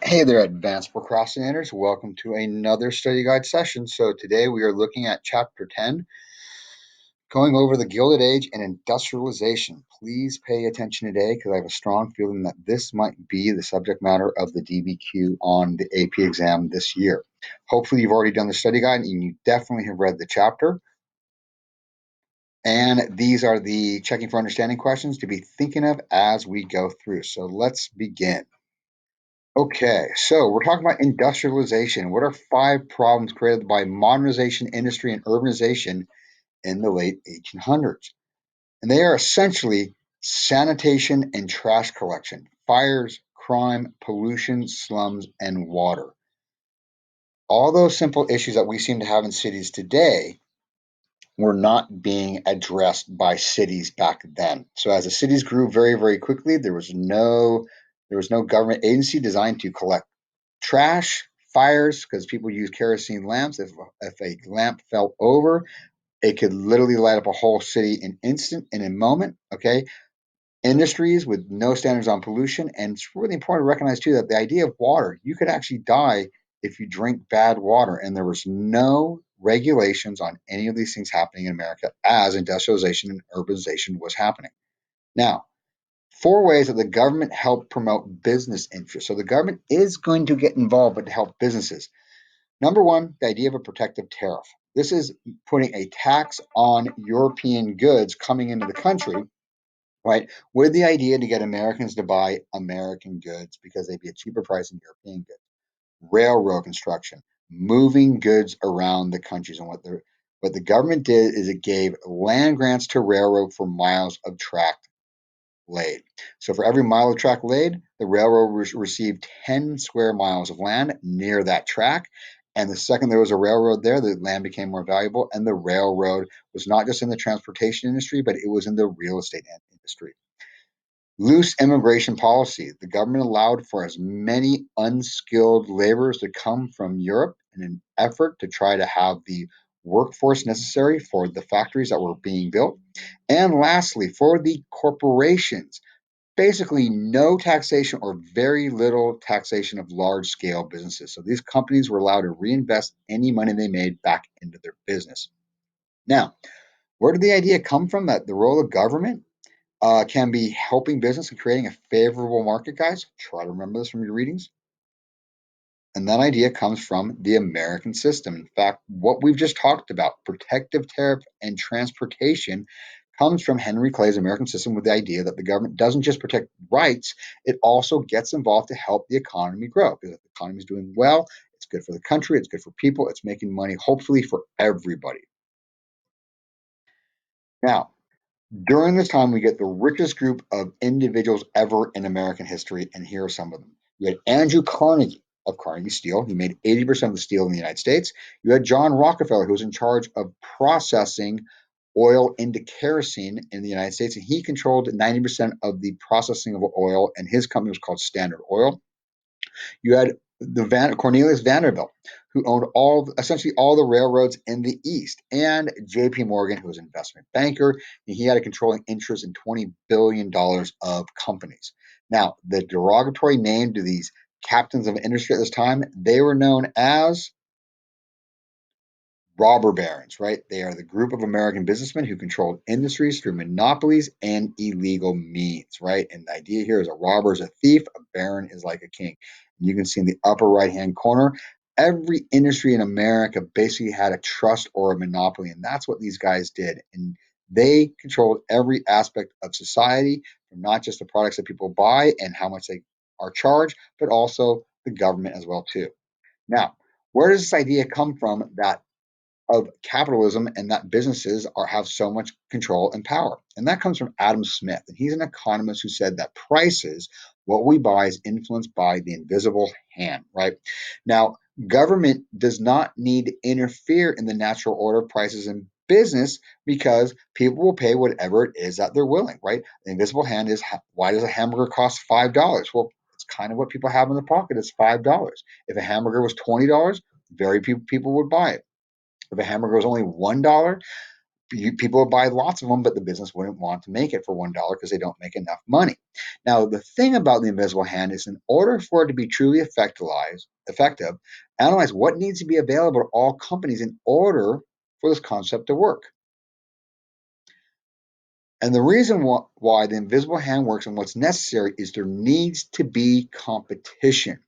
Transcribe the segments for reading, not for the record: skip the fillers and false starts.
Hey there, advanced procrastinators. Welcome to another study guide session. So today we are looking at chapter 10, going over the Gilded Age and industrialization. Please pay attention today because I have a strong feeling that this might be the subject matter of the DBQ on the AP exam this year. Hopefully you've already done the study guide and you definitely have read the chapter. And these are the checking for understanding questions to be thinking of as we go through. So let's begin. Okay, so we're talking about industrialization. What are five problems created by modernization, industry, and urbanization in the late 1800s? And they are essentially sanitation and trash collection, fires, crime, pollution, slums, and water. All those simple issues that we seem to have in cities today were not being addressed by cities back then. So as the cities grew very, very quickly, there was no government agency designed to collect trash, fires, because people use kerosene lamps. If a lamp fell over, it could literally light up a whole city in a moment. Okay, industries with no standards on pollution, and it's really important to recognize too that the idea of water, you could actually die if you drink bad water, and there was no regulations on any of these things happening in America as industrialization and urbanization was happening. Now, four ways that the government helped promote business interests. So the government is going to get involved, but to help businesses. Number one, the idea of a protective tariff. This is putting a tax on European goods coming into the country, right? With the idea to get Americans to buy American goods because they'd be a cheaper price than European goods. Railroad construction, moving goods around the countries. And what the government did is it gave land grants to railroad for miles of track laid. So for every mile of track laid, the railroad received 10 square miles of land near that track. And the second there was a railroad there, the land became more valuable. And the railroad was not just in the transportation industry, but it was in the real estate industry. Loose immigration policy. The government allowed for as many unskilled laborers to come from Europe in an effort to try to have the workforce necessary for the factories that were being built. And lastly, for the corporations, basically no taxation or very little taxation of large scale businesses. So these companies were allowed to reinvest any money they made back into their business. Now, where did the idea come from that the role of government can be helping business and creating a favorable market, guys? Try to remember this from your readings. And that idea comes from the American system. In fact, what we've just talked about, protective tariff and transportation, comes from Henry Clay's American system with the idea that the government doesn't just protect rights, it also gets involved to help the economy grow. Because if the economy is doing well, it's good for the country, it's good for people, it's making money, hopefully, for everybody. Now, during this time, we get the richest group of individuals ever in American history, and here are some of them. You had Andrew Carnegie of Carnegie Steel. He made 80% of the steel in the United States. You had John Rockefeller, who was in charge of processing oil into kerosene in the United States, and he controlled 90% of the processing of oil, and his company was called Standard Oil. You had Cornelius Vanderbilt, who owned essentially all the railroads in the East, and J.P. Morgan, who was an investment banker, and he had a controlling interest in $20 billion of companies. Now, the derogatory name to these captains of industry at this time, they were known as robber barons, right? They are the group of American businessmen who controlled industries through monopolies and illegal means, right? And the idea here is a robber is a thief, a baron is like a king. And you can see in the upper right hand corner, every industry in America basically had a trust or a monopoly, and that's what these guys did. And they controlled every aspect of society, from not just the products that people buy and how much they are charged, but also the government as well too. Now, where does this idea come from that of capitalism and that businesses have so much control and power? And that comes from Adam Smith. And he's an economist who said that prices, what we buy, is influenced by the invisible hand, right? Now, government does not need to interfere in the natural order of prices in business because people will pay whatever it is that they're willing, right? The invisible hand is, why does a hamburger cost $5? Well, it's kind of what people have in their pocket. It's $5. If a hamburger was $20, very few people would buy it. If a hamburger was only $1, People would buy lots of them, but the business wouldn't want to make it for $1 because they don't make enough money. Now, the thing about the invisible hand is, in order for it to be truly effective, analyze what needs to be available to all companies in order for this concept to work. And the reason why the invisible hand works and what's necessary is there needs to be competition.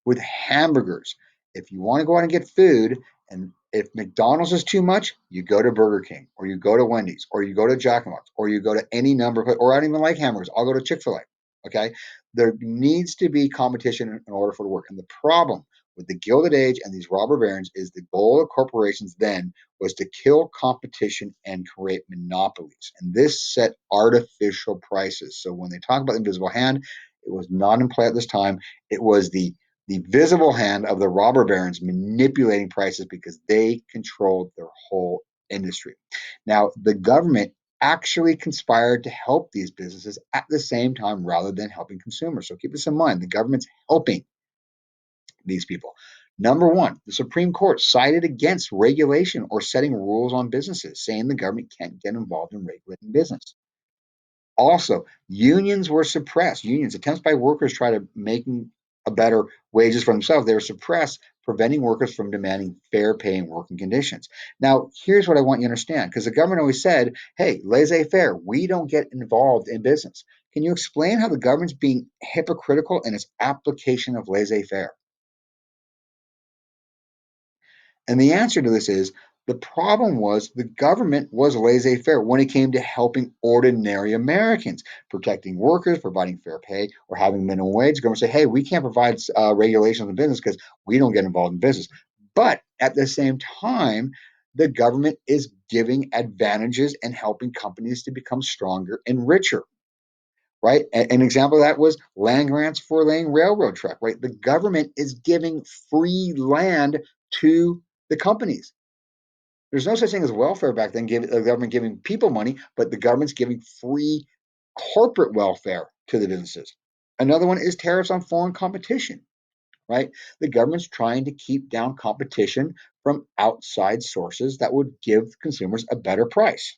With hamburgers, if you want to go out and get food, and if McDonald's is too much, you go to Burger King, or you go to Wendy's, or you go to Jack in the Box, or you go to any number of, or I don't even like hamburgers, I'll go to Chick-fil-A. Okay, there needs to be competition in order for it to work. And the problem with the Gilded Age and these robber barons is the goal of corporations then was to kill competition and create monopolies. And this set artificial prices. So when they talk about the invisible hand, it was not in play at this time. It was the visible hand of the robber barons manipulating prices because they controlled their whole industry. Now, the government actually conspired to help these businesses at the same time rather than helping consumers. So keep this in mind. The government's helping these people. Number one, the Supreme Court sided against regulation or setting rules on businesses, saying the government can't get involved in regulating business. Also, unions were suppressed. Unions, attempts by workers try to making a better wages for themselves, they were suppressed, preventing workers from demanding fair pay and working conditions. Now, here's what I want you to understand, because the government always said, hey, laissez-faire, we don't get involved in business. Can you explain how the government's being hypocritical in its application of laissez-faire? And the answer to this is the problem was the government was laissez faire when it came to helping ordinary Americans, protecting workers, providing fair pay, or having minimum wage. The government say, hey, we can't provide regulations in business because we don't get involved in business. But at the same time, the government is giving advantages and helping companies to become stronger and richer, right? An example of that was land grants for laying railroad track, right? The government is giving free land to the companies. There's no such thing as welfare back then, the government giving people money, but the government's giving free corporate welfare to the businesses. Another one is tariffs on foreign competition, right? The government's trying to keep down competition from outside sources that would give consumers a better price.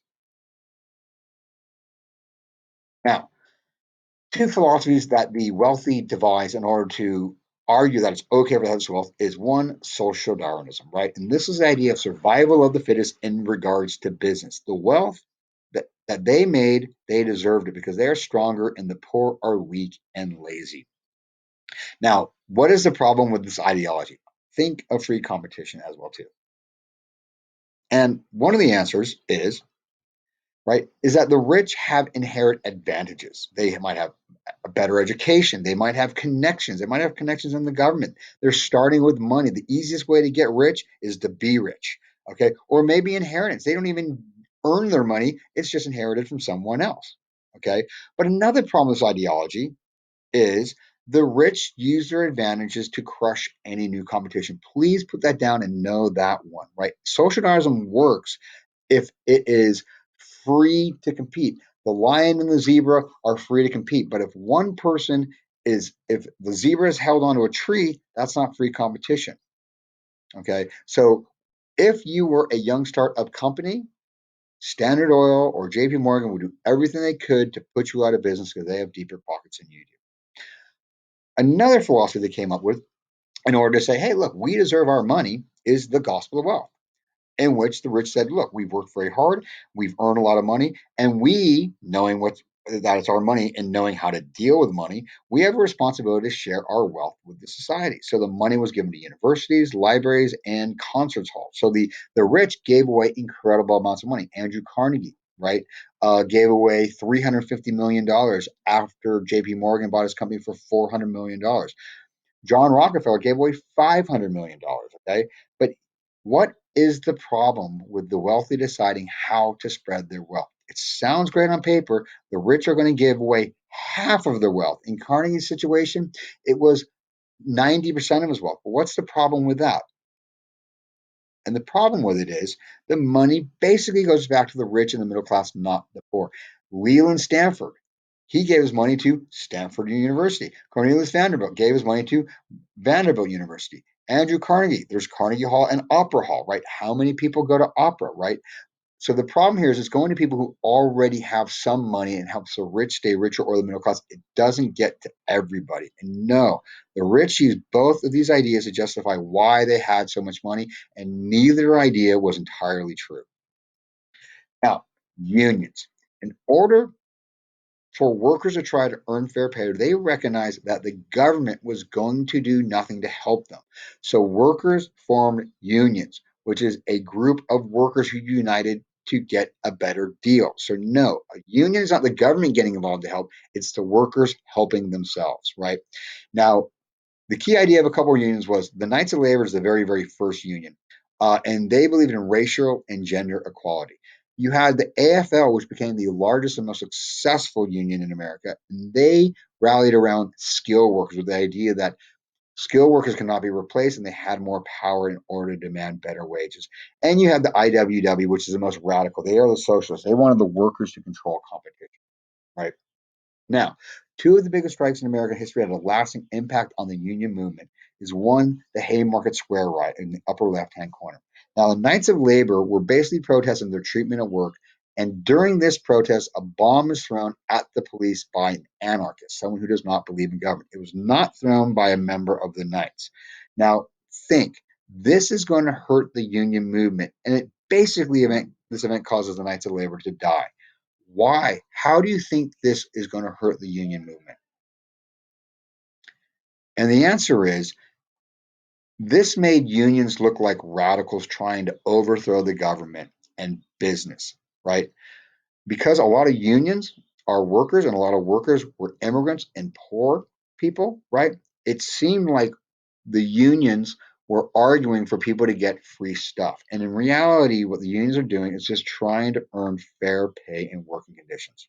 Now, two philosophies that the wealthy devise in order to argue that it's okay for others wealth is one, social Darwinism, right? And this is the idea of survival of the fittest in regards to business. The wealth that they made, they deserved it because they are stronger and the poor are weak and lazy. Now, what is the problem with this ideology? Think of free competition as well too. And one of the answers is right, is that the rich have inherent advantages. They might have a better education. They might have connections. They might have connections in the government. They're starting with money. The easiest way to get rich is to be rich. Okay. Or maybe inheritance. They don't even earn their money, it's just inherited from someone else. Okay. But another problem with this ideology is the rich use their advantages to crush any new competition. Please put that down and know that one, right? Socialism works if it is free to compete. The lion and the zebra are free to compete, but if one person if the zebra is held onto a tree, that's not free competition. Okay, so if you were a young startup company, Standard Oil or JP Morgan would do everything they could to put you out of business because they have deeper pockets than you do. Another philosophy they came up with in order to say, hey, look, we deserve our money is the gospel of wealth, in which the rich said, look, we've worked very hard, we've earned a lot of money, and we, knowing that it's our money and knowing how to deal with money, we have a responsibility to share our wealth with the society. So the money was given to universities, libraries, and concerts halls. So the rich gave away incredible amounts of money. Andrew Carnegie, right, gave away $350 million after JP Morgan bought his company for $400 million. John Rockefeller gave away $500 million. Okay. But what is the problem with the wealthy deciding how to spread their wealth? It sounds great on paper. The rich are going to give away half of their wealth. In Carnegie's situation, it was 90% of his wealth. But what's the problem with that? And the problem with it is the money basically goes back to the rich and the middle class, not the poor. Leland Stanford, he gave his money to Stanford University. Cornelius Vanderbilt gave his money to Vanderbilt University. Andrew Carnegie, there's Carnegie Hall and Opera Hall, right? How many people go to opera, right? So the problem here is it's going to people who already have some money and helps the rich stay richer or the middle class. It doesn't get to everybody. And no, the rich use both of these ideas to justify why they had so much money, and neither idea was entirely true. Now, unions. In order for workers to try to earn fair pay, they recognized that the government was going to do nothing to help them. So workers formed unions, which is a group of workers who united to get a better deal. So no, a union is not the government getting involved to help, it's the workers helping themselves, right? Now, the key idea of a couple of unions was the Knights of Labor is the very, very first union, and they believed in racial and gender equality. You had the AFL, which became the largest and most successful union in America, and they rallied around skill workers with the idea that skilled workers cannot be replaced, and they had more power in order to demand better wages. And you have the IWW, which is the most radical. They are the socialists. They wanted the workers to control competition, right? Now, two of the biggest strikes in American history had a lasting impact on the union movement is one, the Haymarket Square riot in the upper left-hand corner. Now, the Knights of Labor were basically protesting their treatment at work, and during this protest, a bomb is thrown at the police by an anarchist, someone who does not believe in government. It was not thrown by a member of the Knights. Now, think, this is going to hurt the union movement, and this event causes the Knights of Labor to die. Why? How do you think this is going to hurt the union movement? And the answer is this made unions look like radicals trying to overthrow the government and business, right? Because a lot of unions are workers and a lot of workers were immigrants and poor people, right? It seemed like the unions were arguing for people to get free stuff. And in reality, what the unions are doing is just trying to earn fair pay and working conditions.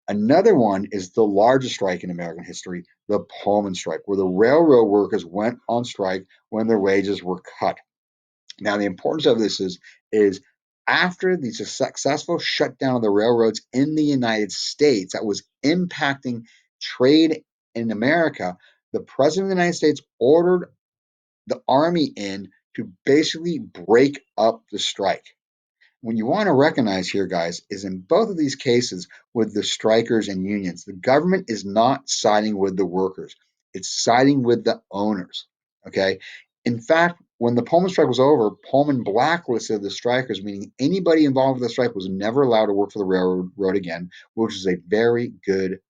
Another one is the largest strike in American history, the Pullman strike, where the railroad workers went on strike when their wages were cut. Now, the importance of this is after the successful shutdown of the railroads in the United States that was impacting trade in America, the president of the United States ordered the army in to basically break up the strike. What you want to recognize here, guys, is in both of these cases with the strikers and unions, the government is not siding with the workers, it's siding with the owners. Okay. In fact, when the Pullman strike was over, Pullman blacklisted the strikers, meaning anybody involved with the strike was never allowed to work for the railroad again, which is a very good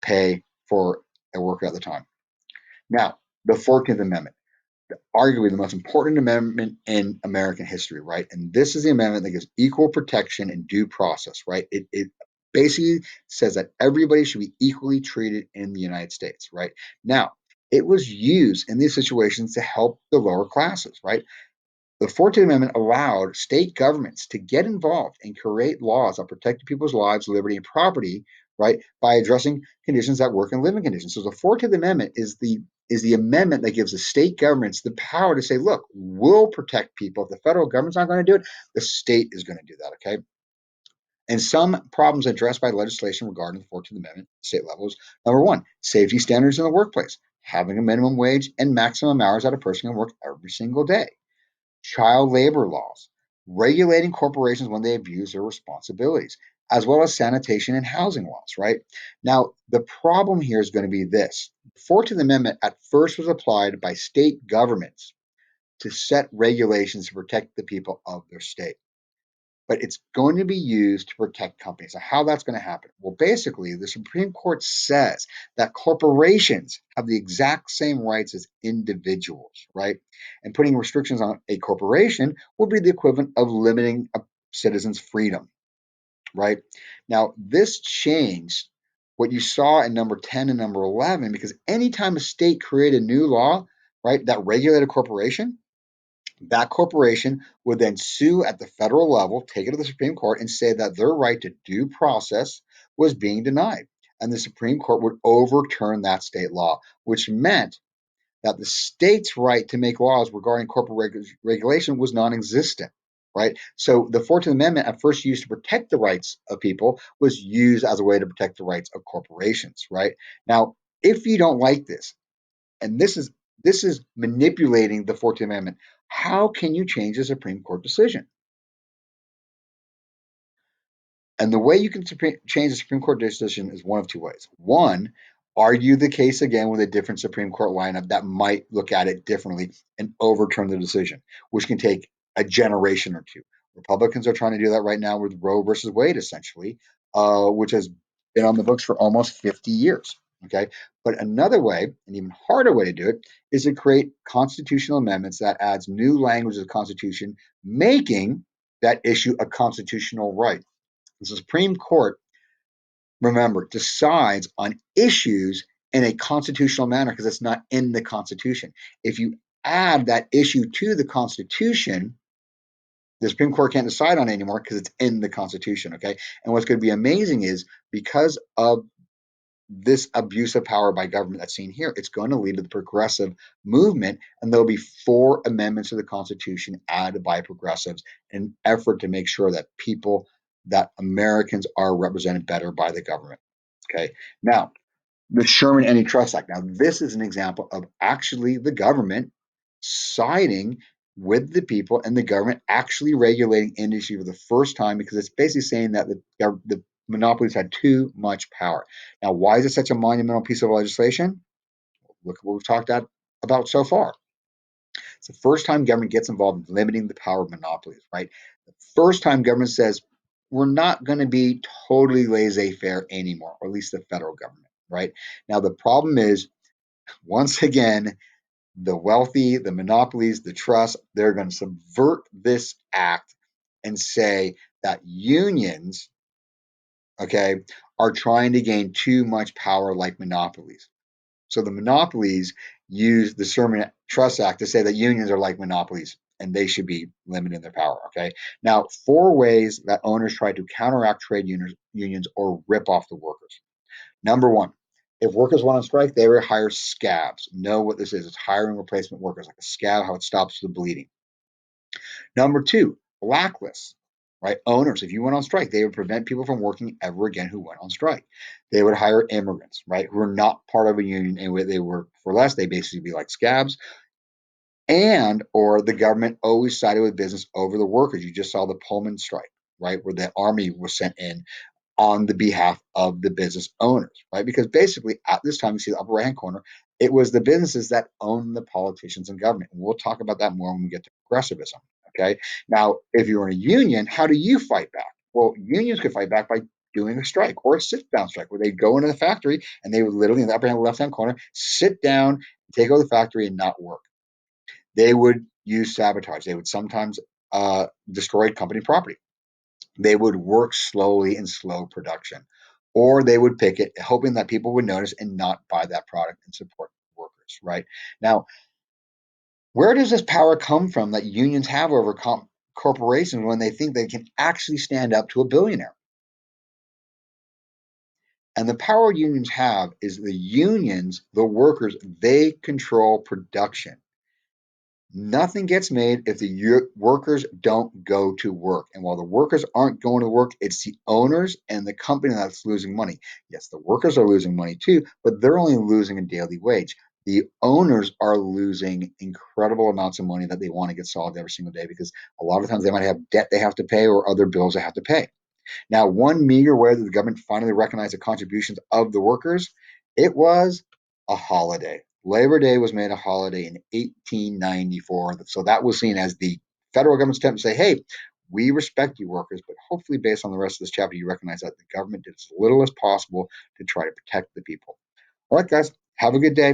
pay for a worker at the time. Now, the 14th Amendment, arguably the most important amendment in American history, right? And this is the amendment that gives equal protection and due process, right? It basically says that everybody should be equally treated in the United States, right? Now, it was used in these situations to help the lower classes, right? The 14th Amendment allowed state governments to get involved and create laws that protected people's lives, liberty, and property, right, by addressing conditions that work and living conditions. So the 14th Amendment is the amendment that gives the state governments the power to say, look, we'll protect people. If the federal government's not going to do it, the state is going to do that, okay? And some problems addressed by legislation regarding the 14th Amendment at state levels. Number one, safety standards in the workplace, having a minimum wage and maximum hours that a person can work every single day, child labor laws, regulating corporations when they abuse their responsibilities, as well as sanitation and housing laws, right? Now, the problem here is going to be this. The 14th Amendment at first was applied by state governments to set regulations to protect the people of their state. But it's going to be used to protect companies. So how that's going to happen? Well, basically, the Supreme Court says that corporations have the exact same rights as individuals, right? And putting restrictions on a corporation will be the equivalent of limiting a citizen's freedom, right? Now, this changed what you saw in number 10 and number 11, because anytime a state created a new law, right, that regulated a corporation, that corporation would then sue at the federal level, take it to the Supreme Court, and say that their right to due process was being denied. And the Supreme Court would overturn that state law, which meant that the state's right to make laws regarding corporate regulation was non existent. Right. So the 14th Amendment, at first used to protect the rights of people, was used as a way to protect the rights of corporations. Right. Now, if you don't like this, and this is manipulating the 14th Amendment. How can you change a Supreme Court decision? And the way you can change the Supreme Court decision is one of two ways. One, argue the case again with a different Supreme Court lineup that might look at it differently and overturn the decision, which can take a generation or two. Republicans are trying to do that right now with Roe versus Wade, essentially, which has been on the books for almost 50 years. Okay. But another way, an even harder way to do it, is to create constitutional amendments that adds new language to the Constitution, making that issue a constitutional right. The Supreme Court, remember, decides on issues in a constitutional manner because it's not in the Constitution. If you add that issue to the Constitution, the Supreme Court can't decide on it anymore because it's in the Constitution. Okay. And what's going to be amazing is because of this abuse of power by government that's seen here, it's going to lead to the progressive movement, and there'll be 4 amendments to the Constitution added by progressives in an effort to make sure that that Americans are represented better by the government. Okay. Now, the Sherman Antitrust Act. Now, this is an example of actually the government siding with the people and the government actually regulating industry for the first time, because it's basically saying that the monopolies had too much power. Now, why is it such a monumental piece of legislation? Look at what we've talked about so far. It's the first time government gets involved in limiting the power of monopolies, right? The first time government says, we're not going to be totally laissez-faire anymore, or at least the federal government, right? Now, the problem is, once again, the wealthy, the monopolies, the trusts, they're going to subvert this act and say that unions, okay, are trying to gain too much power like monopolies. So the monopolies use the Sherman Trust Act to say that unions are like monopolies and they should be limiting their power. Okay. Now, 4 ways that owners try to counteract trade unions or rip off the workers. Number 1, if workers want to strike, they would hire scabs. Know what this is? It's hiring replacement workers, like a scab, how it stops the bleeding. Number 2, blacklists, right? Owners, if you went on strike, they would prevent people from working ever again who went on strike. They would hire immigrants, right, who are not part of a union, and they work for less. They basically be like scabs. And or the government always sided with business over the workers. You just saw the Pullman strike, right, where the army was sent in on the behalf of the business owners, right? Because basically at this time, you see the upper right hand corner, it was the businesses that own the politicians and government. And we'll talk about that more when we get to progressivism. Okay. Now, if you're in a union, how do you fight back? Well, unions could fight back by doing a strike or a sit down strike where they go into the factory and they would literally in the upper hand left hand corner sit down, take over the factory and not work. They would use sabotage. They would sometimes destroy company property. They would work slowly in slow production, or they would picket, hoping that people would notice and not buy that product and support workers, right? Now, where does this power come from that unions have over corporations when they think they can actually stand up to a billionaire? And the power unions have is the unions, the workers, they control production. Nothing gets made if the workers don't go to work. And while the workers aren't going to work, it's the owners and the company that's losing money. Yes, the workers are losing money too, but they're only losing a daily wage. The owners are losing incredible amounts of money that they want to get solved every single day, because a lot of times they might have debt they have to pay or other bills they have to pay. Now, one meager way that the government finally recognized the contributions of the workers, it was a holiday. Labor Day was made a holiday in 1894. So that was seen as the federal government's attempt to say, hey, we respect you workers, but hopefully based on the rest of this chapter, you recognize that the government did as little as possible to try to protect the people. All right, guys, have a good day.